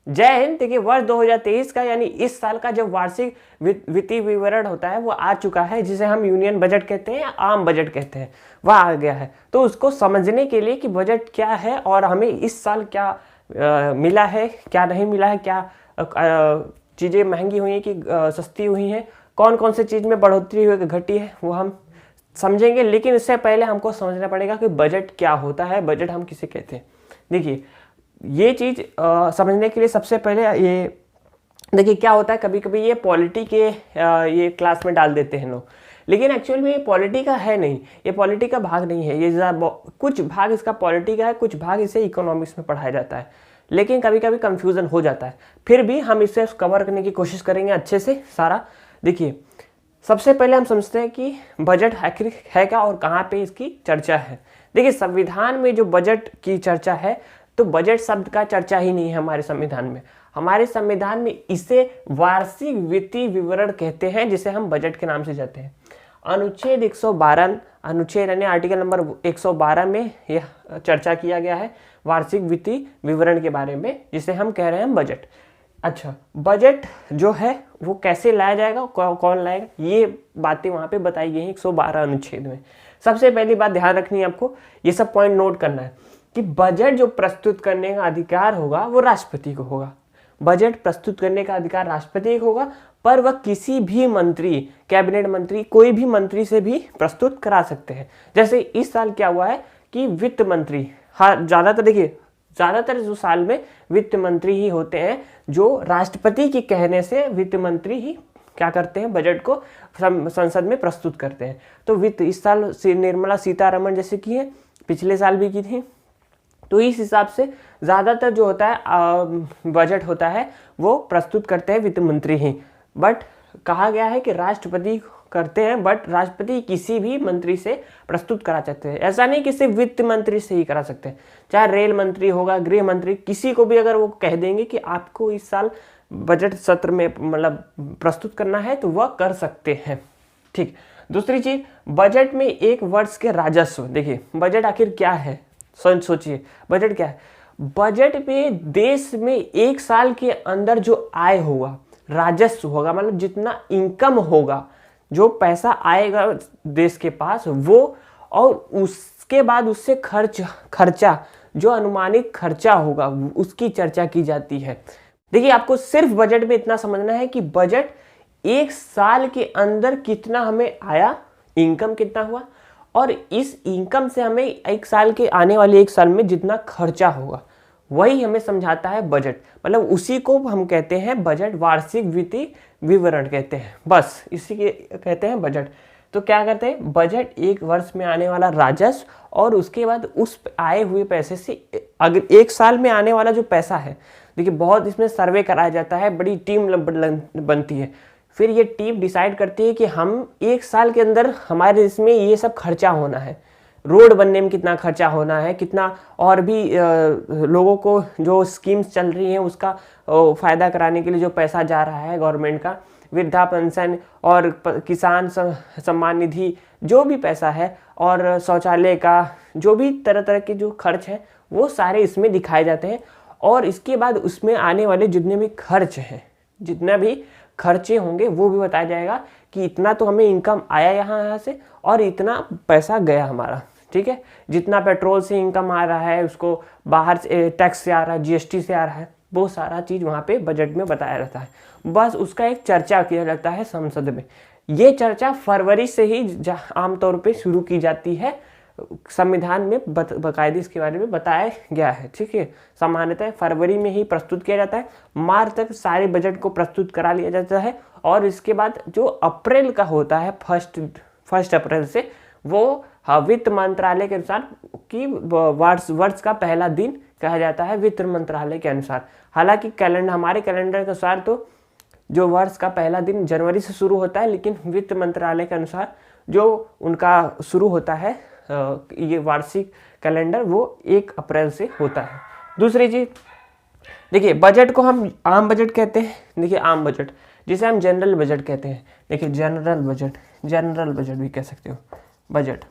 जय हिंद। देखिए वर्ष 2023 का यानी इस साल का जो वार्षिक वित्तीय विवरण होता है वो आ चुका है, जिसे हम यूनियन बजट कहते हैं या आम बजट कहते हैं, वह आ गया है। तो उसको समझने के लिए कि बजट क्या है और हमें इस साल क्या मिला है, क्या नहीं मिला है, क्या चीज़ें महंगी हुई हैं कि सस्ती हुई हैं, कौन कौन से चीज़ में बढ़ोतरी हुई घटी है, वो हम समझेंगे। लेकिन इससे पहले हमको समझना पड़ेगा कि बजट क्या होता है, बजट हम किसे कहते हैं। देखिए ये चीज़ समझने के लिए सबसे पहले ये देखिए क्या होता है, कभी कभी ये पॉलिटी के ये क्लास में डाल देते हैं लोग, लेकिन एक्चुअल में ये पॉलिटी का है नहीं, ये पॉलिटी का भाग नहीं है। ये कुछ भाग इसका पॉलिटी का है, कुछ भाग इसे इकोनॉमिक्स में पढ़ाया जाता है, लेकिन कभी कभी कंफ्यूजन हो जाता है। फिर भी हम इसे कवर करने की कोशिश करेंगे अच्छे से सारा। देखिए सबसे पहले हम समझते हैं कि बजट आखिर है क्या और कहाँ पे इसकी चर्चा है। देखिए संविधान में जो बजट की चर्चा है, तो बजट शब्द का चर्चा ही नहीं है हमारे संविधान में। हमारे संविधान में इसे वार्षिक वित्तीय विवरण कहते हैं, जिसे हम बजट के नाम से जाते हैं। अनुच्छेद 112 अनुच्छेद यानी आर्टिकल नंबर 112 में यह चर्चा किया गया है वार्षिक वित्तीय विवरण के बारे में, जिसे हम कह रहे हैं बजट। अच्छा, बजट जो है वो कैसे लाया जाएगा, कौन लाएगा, ये बातें वहाँ पे बताई गई हैं 112 अनुच्छेद में। सबसे पहली बात ध्यान रखनी है आपको, ये सब पॉइंट नोट करना है कि बजट जो प्रस्तुत करने का अधिकार होगा वो राष्ट्रपति को होगा। बजट प्रस्तुत करने का अधिकार राष्ट्रपति को होगा, पर वह किसी भी मंत्री, कैबिनेट मंत्री, कोई भी मंत्री से भी प्रस्तुत करा सकते हैं। जैसे इस साल क्या हुआ है कि वित्त मंत्री, हाँ ज़्यादातर देखिए ज़्यादातर जो साल में वित्त मंत्री ही होते हैं, जो राष्ट्रपति के कहने से वित्त मंत्री ही क्या करते हैं, बजट को संसद में प्रस्तुत करते हैं। तो वित्त इस साल निर्मला सीतारमण जैसे की है, पिछले साल भी की थी। तो इस हिसाब से ज़्यादातर जो होता है बजट होता है वो प्रस्तुत करते हैं वित्त मंत्री ही, बट कहा गया है कि राष्ट्रपति करते हैं, बट राष्ट्रपति किसी भी मंत्री से प्रस्तुत करा सकते हैं। ऐसा नहीं कि सिर्फ वित्त मंत्री से ही करा सकते हैं, चाहे रेल मंत्री होगा, गृह मंत्री, किसी को भी अगर वो कह देंगे कि आपको इस साल बजट सत्र में मतलब प्रस्तुत करना है तो वह कर सकते हैं। ठीक, दूसरी चीज, बजट में एक वर्ष के राजस्व। देखिए बजट आखिर क्या है, सोचिए बजट क्या है। बजट में देश में एक साल के अंदर जो आय होगा, राजस्व होगा, मतलब जितना इनकम होगा, जो पैसा आएगा देश के पास वो, और उसके बाद उससे खर्चा जो अनुमानित खर्चा होगा उसकी चर्चा की जाती है। देखिए आपको सिर्फ बजट में इतना समझना है कि बजट एक साल के अंदर कितना हमें आया, इनकम कितना हुआ, और इस इनकम से हमें एक साल के आने वाले एक साल में जितना खर्चा होगा वही हमें समझाता है बजट। मतलब उसी को हम कहते हैं बजट, वार्षिक वित्तीय विवरण कहते हैं, बस इसी के कहते हैं बजट। तो क्या करते हैं, बजट एक वर्ष में आने वाला राजस्व और उसके बाद उस आए हुए पैसे से अगर एक साल में आने वाला जो पैसा है, देखिए बहुत इसमें सर्वे कराया जाता है, बड़ी टीम बनती है, फिर ये टीम डिसाइड करती है कि हम एक साल के अंदर हमारे इसमें ये सब खर्चा होना है, रोड बनने में कितना खर्चा होना है, कितना और भी लोगों को जो स्कीम्स चल रही हैं उसका फ़ायदा कराने के लिए जो पैसा जा रहा है गवर्नमेंट का, वृद्धा पेंशन और किसान सम्मान निधि, जो भी पैसा है, और शौचालय का जो भी तरह तरह के जो खर्च हैं वो सारे इसमें दिखाए जाते हैं। और इसके बाद उसमें आने वाले जितने भी खर्च हैं, जितना भी खर्चे होंगे वो भी बताया जाएगा कि इतना तो हमें इनकम आया यहाँ से और इतना पैसा गया हमारा। ठीक है, जितना पेट्रोल से इनकम आ रहा है, उसको बाहर से टैक्स से आ रहा है, जीएसटी से आ रहा है, वो सारा चीज़ वहाँ पे बजट में बताया रहता है। बस उसका एक चर्चा किया जाता है संसद में। ये चर्चा फरवरी से ही आमतौर पे शुरू की जाती है, संविधान में बाकायदे इसके बारे में बताया गया है। ठीक है, सामान्यतः फरवरी में ही प्रस्तुत किया जाता है, मार्च तक सारे बजट को प्रस्तुत करा लिया जाता है, और इसके बाद जो अप्रैल का होता है फर्स्ट अप्रैल से, वो वित्त मंत्रालय के अनुसार कि वर्ष का पहला दिन कहा जाता है वित्त मंत्रालय के अनुसार। हालांकि कैलेंडर, हमारे कैलेंडर के अनुसार तो जो वर्ष का पहला दिन जनवरी से शुरू होता है, लेकिन वित्त मंत्रालय के अनुसार जो उनका शुरू होता है ये वार्षिक कैलेंडर, वो 1 अप्रैल से होता है। दूसरी चीज, देखिए बजट को हम आम बजट कहते हैं। देखिए आम बजट जिसे हम जनरल बजट कहते हैं। देखिए जनरल बजट भी कह सकते हो बजट।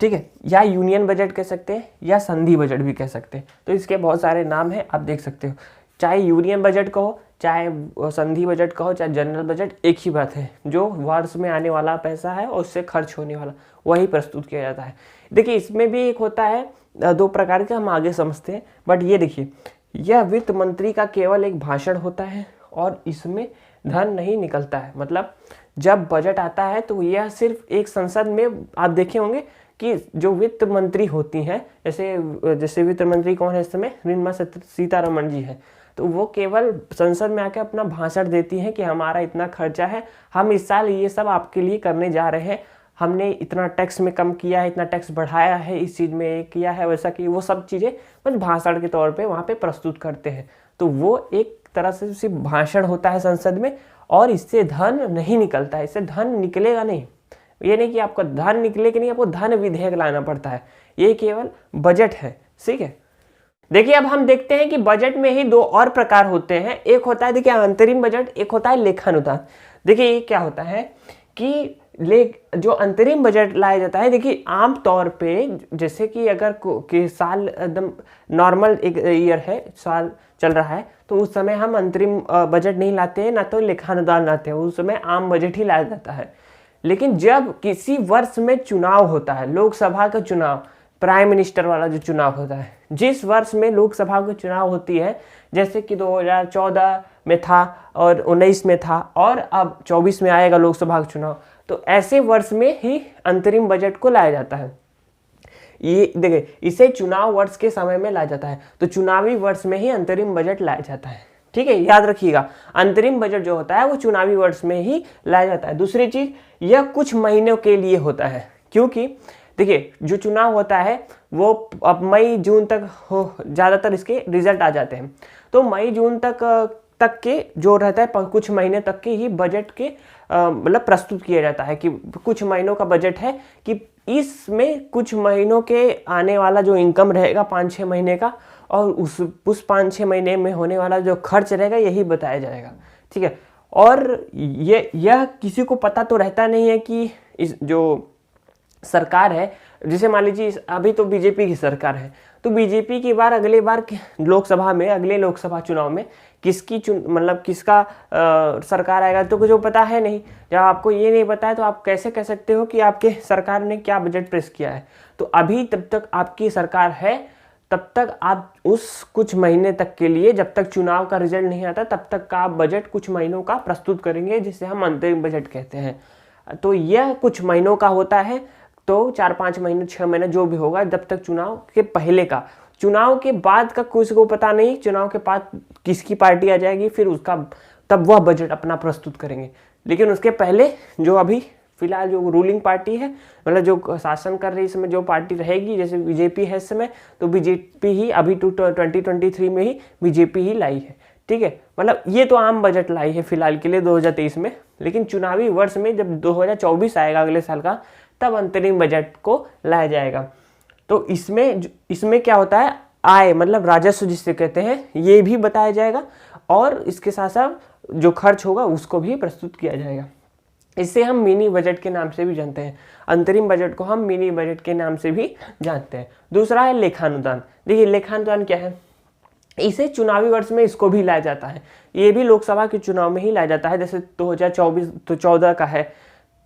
ठीक है, या यूनियन बजट कह सकते हैं या संधि बजट भी कह सकते हैं। तो इसके बहुत सारे नाम हैं, आप देख सकते हो। चाहे यूनियन बजट कहो, चाहे संधि बजट कहो, चाहे जनरल बजट, एक ही बात है। जो वर्ष में आने वाला पैसा है और उससे खर्च होने वाला वही प्रस्तुत किया जाता है। देखिए इसमें भी एक होता है, दो प्रकार के हम आगे समझते हैं। बट ये देखिए, यह वित्त मंत्री का केवल एक भाषण होता है और इसमें धन नहीं निकलता है। मतलब जब बजट आता है तो यह सिर्फ एक संसद में, आप देखे होंगे कि जो वित्त मंत्री होती हैं, जैसे वित्त मंत्री कौन है इस समय, निर्मला सीतारमण जी है, तो वो केवल संसद में आकर अपना भाषण देती हैं कि हमारा इतना खर्चा है, हम इस साल ये सब आपके लिए करने जा रहे हैं, हमने इतना टैक्स में कम किया है, इतना टैक्स बढ़ाया है, इस चीज़ में किया है, वैसा कि वो सब चीज़ें बस भाषण के तौर पे वहाँ पे प्रस्तुत करते हैं। तो वो एक तरह से सिर्फ भाषण होता है संसद में और इससे धन नहीं निकलता है, इससे धन निकलेगा नहीं। ये नहीं कि आपका धन निकले कि नहीं, आपको धन विधेयक लाना पड़ता है, ये केवल बजट है। ठीक है, देखिए अब हम देखते हैं कि बजट में ही दो और प्रकार होते हैं। एक होता है देखिए अंतरिम बजट, एक होता है लेखानुदान। देखिए ये क्या होता है कि जो अंतरिम बजट लाया जाता है, देखिए आम तौर पे जैसे कि अगर साल एकदम नॉर्मल एक ईयर है, साल चल रहा है, तो उस समय हम अंतरिम बजट नहीं लाते हैं, ना तो लेखानुदान लाते हैं, उस समय आम बजट ही लाया जाता है। लेकिन जब किसी वर्ष में चुनाव होता है, लोकसभा का चुनाव, प्राइम मिनिस्टर वाला जो चुनाव होता है, जिस वर्ष में लोकसभा की चुनाव होती है, जैसे कि 2014 में था और 19 में था और अब 24 में आएगा लोकसभा का चुनाव, तो ऐसे वर्ष में ही अंतरिम बजट को लाया जाता है। ये देखिए, इसे चुनाव वर्ष के समय में लाया जाता है, तो चुनावी वर्ष में ही अंतरिम बजट लाया जाता है। ठीक है, याद रखिएगा, अंतरिम बजट जो होता है वो चुनावी वर्ष में ही लाया जाता है। दूसरी चीज, यह कुछ महीनों के लिए होता है, क्योंकि देखिए जो चुनाव होता है वो अब मई जून तक हो, ज़्यादातर इसके रिजल्ट आ जाते हैं, तो मई जून तक के जो रहता है, कुछ महीने तक के ही बजट के मतलब प्रस्तुत किया जाता है कि कुछ महीनों का बजट है, कि इसमें कुछ महीनों के आने वाला जो इनकम रहेगा 5-6 महीने का, और उस 5-6 महीने में होने वाला जो खर्च रहेगा यही बताया जाएगा। ठीक है, और यह किसी को पता तो रहता नहीं है कि इस जो सरकार है, जैसे मान लीजिए अभी तो बीजेपी की सरकार है, तो बीजेपी की बार अगले बार लोकसभा में, अगले लोकसभा चुनाव में किसका सरकार आएगा तो कुछ पता है नहीं। जब आपको ये नहीं पता है तो आप कैसे कह सकते हो कि आपके सरकार ने क्या बजट पेश किया है। तो अभी तब तक आपकी सरकार है, तब तक आप उस कुछ महीने तक के लिए, जब तक चुनाव का रिजल्ट नहीं आता तब तक का आप बजट कुछ महीनों का प्रस्तुत करेंगे, जिसे हम अंतरिम बजट कहते हैं। तो यह कुछ महीनों का होता है, तो 4-5 महीने 6 महीने जो भी होगा, जब तक चुनाव के पहले का। चुनाव के बाद का किसी को पता नहीं, चुनाव के बाद किसकी पार्टी आ जाएगी, फिर उसका तब वह बजट अपना प्रस्तुत करेंगे। लेकिन उसके पहले जो अभी फिलहाल जो रूलिंग पार्टी है, मतलब जो शासन कर रही है इसमें जो पार्टी रहेगी, जैसे बीजेपी है इस समय, तो बीजेपी ही अभी 2023 में ही बीजेपी ही लाई है। ठीक है, मतलब ये तो आम बजट लाई है फिलहाल के लिए 2023 में, लेकिन चुनावी वर्ष में जब 2024 आएगा अगले साल का, तब अंतरिम बजट को लाया जाएगा। तो इसमें क्या होता है, आय मतलब राजस्व जिसे कहते हैं, ये भी बताया जाएगा, और इसके साथ साथ जो खर्च होगा उसको भी प्रस्तुत किया जाएगा। इसे हम मिनी बजट के नाम से भी जानते हैं, अंतरिम बजट को हम मिनी बजट के नाम से भी जानते हैं। दूसरा है लेखानुदान। देखिए लेखानुदान क्या है, इसे चुनावी वर्ष में इसको भी लाया जाता है, ये भी लोकसभा के चुनाव में ही लाया जाता है। जैसे 2024 तो 14 का है,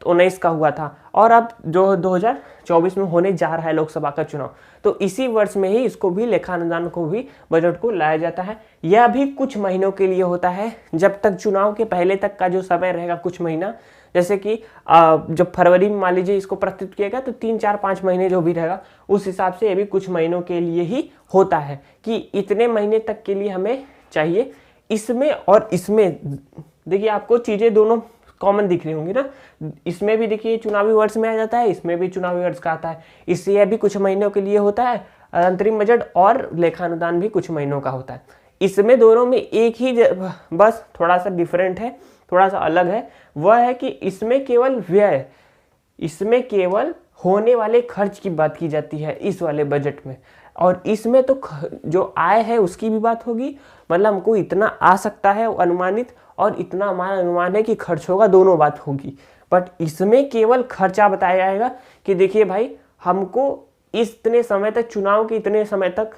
19 का हुआ था, और अब जो 2024 में होने जा रहा है लोकसभा का चुनाव, तो इसी वर्ष में ही इसको भी, लेखानुदान को भी, बजट को लाया जाता है। यह भी कुछ महीनों के लिए होता है, जब तक चुनाव के पहले तक का जो समय रहेगा कुछ महीना, जैसे कि जब फरवरी में मान लीजिए इसको प्रस्तुत किएगा, तो 3-4-5 महीने जो भी रहेगा उस हिसाब से ये भी कुछ महीनों के लिए ही होता है, कि इतने महीने तक के लिए हमें चाहिए। इसमें और इसमें देखिए आपको चीज़ें दोनों कॉमन दिख रही होंगी ना, इसमें भी देखिए चुनावी वर्ष में आ जाता है, इसमें भी चुनावी वर्ष का आता है, इससे यह भी कुछ महीनों के लिए होता है अंतरिम बजट, और लेखानुदान भी कुछ महीनों का होता है। इसमें दोनों में एक ही बस थोड़ा सा डिफरेंट है, थोड़ा सा अलग है, वह है कि इसमें केवल व्यय, इसमें केवल होने वाले खर्च की बात की जाती है इस वाले बजट में, और इसमें तो जो आय है उसकी भी बात होगी, मतलब हमको इतना आ सकता है अनुमानित, और इतना हमारा अनुमान है कि खर्च होगा, दोनों बात होगी। बट इसमें केवल खर्चा बताया जाएगा कि देखिए भाई हमको इतने समय तक, चुनाव के इतने समय तक,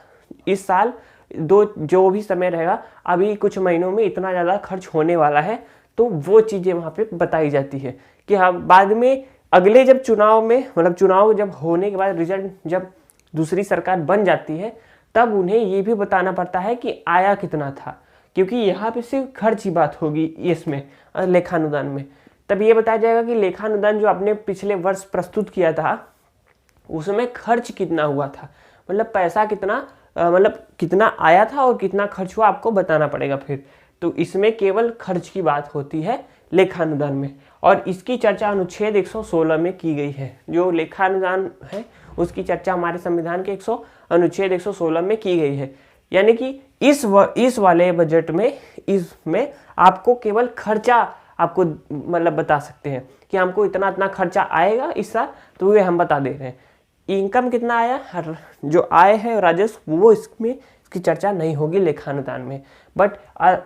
इस साल जो भी समय रहेगा, अभी कुछ महीनों में इतना ज़्यादा खर्च होने वाला है। तो वो चीज़ें वहाँ पे बताई जाती है कि हाँ, बाद में अगले जब चुनाव में, मतलब चुनाव जब होने के बाद रिजल्ट, जब दूसरी सरकार बन जाती है, तब उन्हें ये भी बताना पड़ता है कि आया कितना था, क्योंकि यहाँ पे सिर्फ खर्च की बात होगी इसमें, लेखानुदान में। तब ये बताया जाएगा कि लेखानुदान जो आपने पिछले वर्ष प्रस्तुत किया था उसमें खर्च कितना हुआ था, मतलब पैसा कितना, मतलब कितना आया था और कितना खर्च हुआ, आपको बताना पड़ेगा फिर। तो इसमें केवल खर्च की बात होती है लेखानुदान में, और इसकी चर्चा अनुच्छेद 116 में की गई है। जो लेखानुदान है उसकी चर्चा हमारे संविधान के अनुच्छेद 116 में की गई है। यानी कि इस वाले बजट में, इसमें आपको केवल खर्चा आपको मतलब बता सकते हैं कि हमको इतना इतना खर्चा आएगा इस साल, तो ये हम बता दे रहे हैं। इनकम कितना आया, जो आय है राजस्व, वो इसकी चर्चा नहीं होगी लेखानुदान में। बट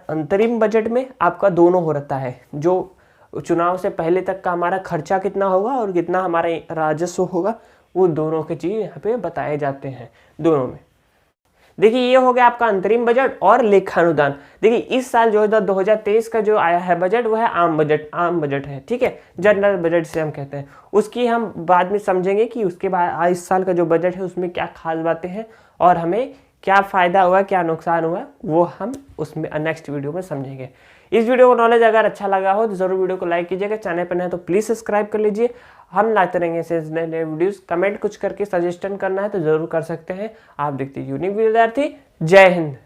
अंतरिम बजट में आपका दोनों हो रहता है, जो चुनाव से पहले तक का हमारा खर्चा कितना होगा और कितना हमारा राजस्व होगा, वो दोनों के चीज़ यहाँ पे बताए जाते हैं दोनों में। देखिए, ये हो गया आपका अंतरिम बजट और लेखानुदान। देखिए, इस साल जो 2023 का जो आया है बजट, वो है आम बजट है, ठीक है, जनरल बजट से हम कहते हैं। उसकी हम बाद में समझेंगे कि उसके बाद इस साल का जो बजट है उसमें क्या खास बातें हैं और हमें क्या फ़ायदा हुआ, क्या नुकसान हुआ, वो हम उसमें नेक्स्ट वीडियो में समझेंगे। इस वीडियो को नॉलेज अगर अच्छा लगा हो तो ज़रूर वीडियो को लाइक कीजिएगा, चैनल पर नए तो प्लीज़ सब्सक्राइब कर लीजिए। हम लाते रहेंगे ऐसे नए नए वीडियोज़। कमेंट कुछ करके सजेशन करना है तो ज़रूर कर सकते हैं। आप देखते हैं यूनिक विद्यार्थी। जय हिंद।